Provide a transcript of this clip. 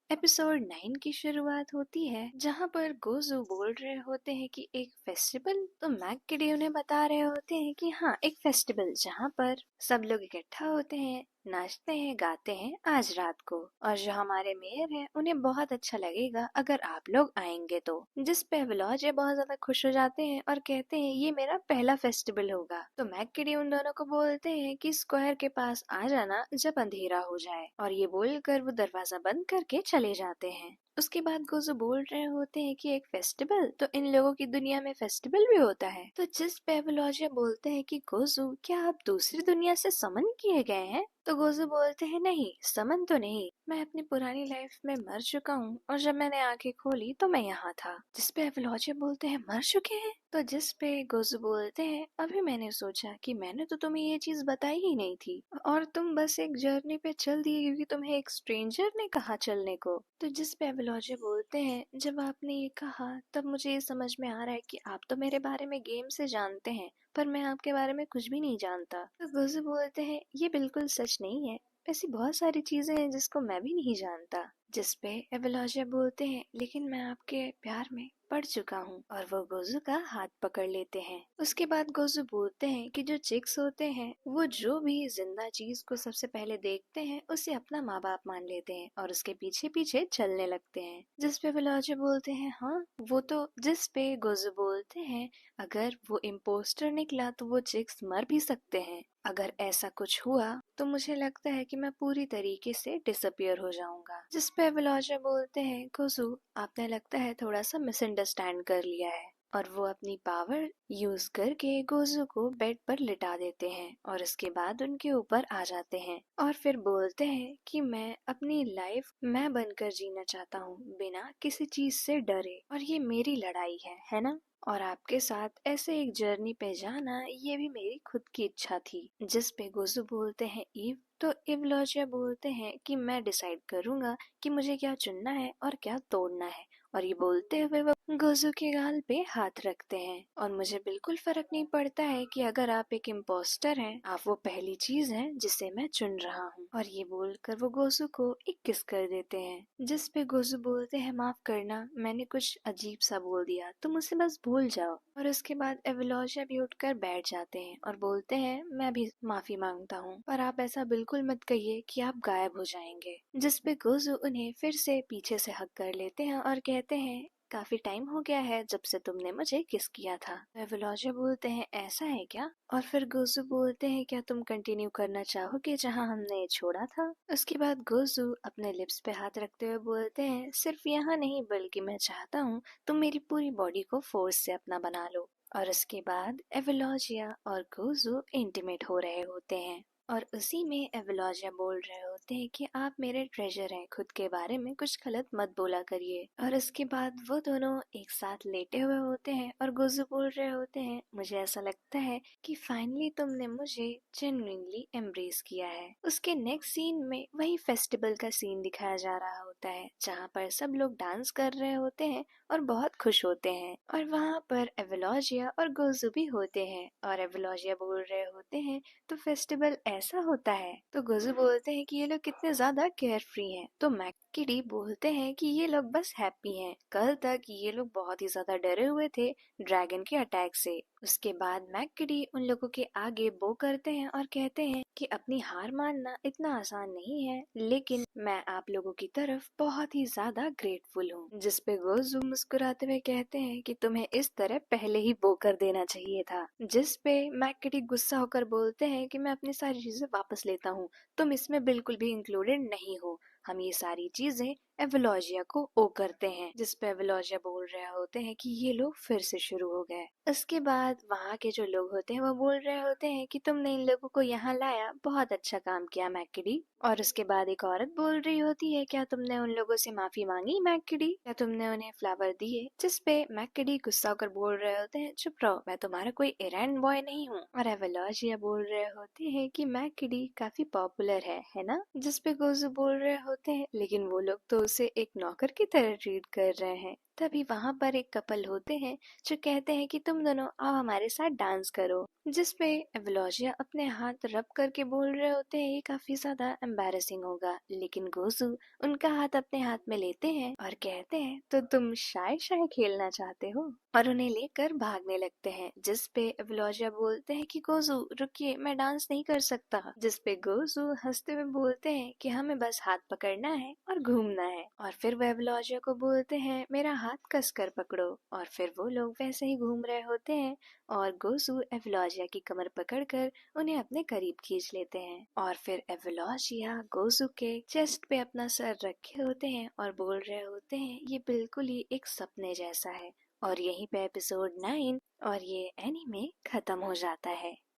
Episode 9 की शुरुआत होती है जहाँ पर गोजू बोल रहे होते हैं कि एक फेस्टिवल। तो मैकगिडी उन्हें बता रहे होते हैं कि हाँ, एक फेस्टिवल जहाँ पर सब लोग इकट्ठा होते हैं, नाचते हैं, गाते हैं आज रात को। और जो हमारे मेयर हैं उन्हें बहुत अच्छा लगेगा अगर आप लोग आएंगे तो। जिस पे वेलोज बहुत ज्यादा खुश हो जाते हैं और कहते हैं ये मेरा पहला फेस्टिवल होगा। तो मैकगिडी उन दोनों को बोलते हैं कि स्क्वायर के पास आ जाना जब अंधेरा हो जाए। और ये बोलकर वो दरवाजा बंद करके चले जाते हैं। उसके बाद गोजू बोल रहे होते हैं कि एक फेस्टिवल, तो इन लोगों की दुनिया में फेस्टिवल भी होता है। तो जिस पे वेलोजिया बोलते हैं कि गोजू क्या आप दूसरी दुनिया से समन किए गए हैं? तो गोजू बोलते हैं नहीं, समन तो नहीं, मैं अपनी पुरानी लाइफ में मर चुका हूँ और जब मैंने आंखें खोली तो मैं यहाँ था। जिस पे वेलोजिया बोलते हैं मर चुके हैं? तो जिस पे गोजू बोलते हैं अभी मैंने सोचा कि मैंने तो तुम्हें ये चीज बताई ही नहीं थी और तुम बस एक जर्नी पे चल दिए क्योंकि तुम्हें एक स्ट्रेंजर ने कहा चलने को। तो जिस पे वेलोजिया बोलते हैं जब आपने ये कहा तब मुझे ये समझ में आ रहा है कि आप तो मेरे बारे में गेम से जानते हैं पर मैं आपके बारे में कुछ भी नहीं जानता। तो गोजू बोलते हैं ये बिल्कुल सच नहीं है, ऐसी बहुत सारी चीजें हैं जिसको मैं भी नहीं जानता। जिस पे एवोलॉजिया बोलते हैं लेकिन मैं आपके प्यार में पड़ चुका हूँ और वो गोजू का हाथ पकड़ लेते हैं। उसके बाद गोजू बोलते हैं कि जो चिक्स होते हैं वो जो भी जिंदा चीज को सबसे पहले देखते हैं उसे अपना माँ बाप मान लेते हैं और उसके पीछे पीछे चलने लगते हैं। जिस पे एवोलॉजिया बोलते हैं हाँ वो तो। जिस पे गोजू बोलते हैं अगर वो इम्पोस्टर निकला तो वो चिक्स मर भी सकते हैं। अगर ऐसा कुछ हुआ तो मुझे लगता है कि मैं पूरी तरीके से डिसअपियर हो जाऊंगा। जिस पे वेलोजा बोलते हैं गोजू आपने लगता है थोड़ा सा मिसअंडरस्टैंड कर लिया है। और वो अपनी पावर यूज करके गोजू को बेड पर लिटा देते हैं और उसके बाद उनके ऊपर आ जाते हैं और फिर बोलते हैं कि मैं अपनी लाइफ मैं बनकर जीना चाहता हूँ बिना किसी चीज से डरे और ये मेरी लड़ाई है ना। और आपके साथ ऐसे एक जर्नी पे जाना ये भी मेरी खुद की इच्छा थी। जिस पे गोजू बोलते हैं ईव। तो इवलॉजिया बोलते हैं कि मैं डिसाइड करूंगा कि मुझे क्या चुनना है और क्या तोड़ना है। और ये बोलते हुए वो गोजू के गाल पे हाथ रखते हैं और मुझे बिल्कुल फर्क नहीं पड़ता है कि अगर आप एक इम्पोस्टर हैं, आप वो पहली चीज हैं जिसे मैं चुन रहा हूँ। और ये बोलकर वो गोजू को एक किस कर देते हैं। जिस पे गोजू बोलते हैं माफ करना, मैंने कुछ अजीब सा बोल दिया, तुम उसे बस भूल जाओ। और उसके बाद एवोलॉजिया भी उठकर बैठ जाते हैं और बोलते हैं मैं भी माफी मांगता हूँ पर आप ऐसा बिल्कुल मत कहिए कि आप गायब हो जाएंगे। जिस पे गोजू उन्हें फिर से पीछे से हक कर लेते हैं और कहते हैं काफी टाइम हो गया है जब से तुमने मुझे किस किया था। एवोलॉजिया बोलते हैं ऐसा है क्या? और फिर गोजू बोलते हैं क्या तुम कंटिन्यू करना चाहोगे जहाँ हमने छोड़ा था? उसके बाद गोजू अपने लिप्स पे हाथ रखते हुए बोलते हैं सिर्फ यहाँ नहीं बल्कि मैं चाहता हूँ तुम मेरी पूरी बॉडी को फोर्स से अपना बना लो। और उसके बाद एवोलॉजिया और गोजू इंटीमेट हो रहे होते हैं और उसी में एवोलॉजिया बोल रहे होते हैं कि आप मेरे ट्रेजर हैं, खुद के बारे में कुछ गलत मत बोला करिए। और उसके बाद वो दोनों एक साथ लेटे हुए होते हैं और गोजू बोल रहे होते हैं मुझे ऐसा लगता है कि फाइनली तुमने मुझे जेन्युइनली एम्ब्रेस किया है। उसके नेक्स्ट सीन में वही फेस्टिवल का सीन दिखाया जा रहा होता है जहाँ पर सब लोग डांस कर रहे होते हैं और बहुत खुश होते हैं और वहाँ पर एवोलॉजिया और गोजू भी होते हैं और एवोलॉजिया बोल रहे होते हैं तो फेस्टिवल ऐसा होता है। तो गोजू बोलते हैं कि ये लोग कितने ज्यादा केयर फ्री हैं। तो मैकगिडी बोलते हैं कि ये लोग बस हैप्पी हैं, कल तक ये लोग बहुत ही ज्यादा डरे हुए थे ड्रैगन के अटैक से। उसके बाद मैकगिडी उन लोगों के आगे बो करते हैं और कहते हैं कि अपनी हार मानना इतना आसान नहीं है लेकिन मैं आप लोगों की तरफ बहुत ही ज्यादा ग्रेटफुल हूँ। जिस पे गोजू मुस्कुराते हुए कहते हैं कि तुम्हें इस तरह पहले ही बो कर देना चाहिए था। जिस पे मैकगिडी गुस्सा होकर बोलते हैं कि मैं अपनी सारी चीजें वापस लेता हूँ, तुम इसमें बिल्कुल भी इंक्लूडेड नहीं हो, हम ये सारी चीजें एवोलॉजिया को ओ करते हैं। जिस पे एवोलॉजिया बोल रहे होते हैं कि ये लोग फिर से शुरू हो गए। उसके बाद वहाँ के जो लोग होते हैं वो बोल रहे होते हैं कि तुमने इन लोगों को यहाँ लाया, बहुत अच्छा काम किया मैकगिडी। और उसके बाद एक औरत बोल रही होती है क्या तुमने उन लोगों से माफी मांगी मैकगिडी, क्या तुमने उन्हें फ्लावर दिए? जिस पे मैकगिडी गुस्सा होकर बोल रहे होते हैं चुप रहो, मैं तुम्हारा कोई एरंड बॉय नहीं हूँ। और एवोलॉजिया बोल रहे होते हैं कि मैकगिडी काफी पॉपुलर है ना। जिस पे गोजू बोल रहे होते हैं लेकिन वो लोग तो उसे एक नौकर की तरह ट्रीट कर रहे हैं। तभी वहां पर एक कपल होते हैं जो कहते हैं कि तुम दोनों आओ हमारे साथ डांस करो, जिसपे एवलॉजिया अपने हाथ रब करके बोल रहे होते हैं ये काफी ज्यादा एम्बैरेसिंग होगा, लेकिन गोजू उनका हाथ अपने हाथ में लेते हैं और कहते हैं तो तुम शाय शाय खेलना चाहते हो, और उन्हें लेकर भागने लगते हैं। जिसपे एवलॉजिया बोलते हैं कि गोजू रुकिए, मैं डांस नहीं कर सकता। जिसपे गोजू हंसते हुए बोलते हैं कि हमें बस हाथ पकड़ना है और घूमना है, और फिर वह एवलॉजिया को बोलते हैं मेरा हाथ कस कर पकड़ो, और फिर वो लोग वैसे ही घूम रहे होते हैं और गोजू एवलॉजिया की कमर पकड़कर उन्हें अपने करीब खींच लेते हैं, और फिर एवलॉजिया गोजू के चेस्ट पे अपना सर रखे होते हैं और बोल रहे होते हैं ये बिल्कुल ही एक सपने जैसा है। और यहीं पे एपिसोड 9 और ये एनीमे खत्म हो जाता है।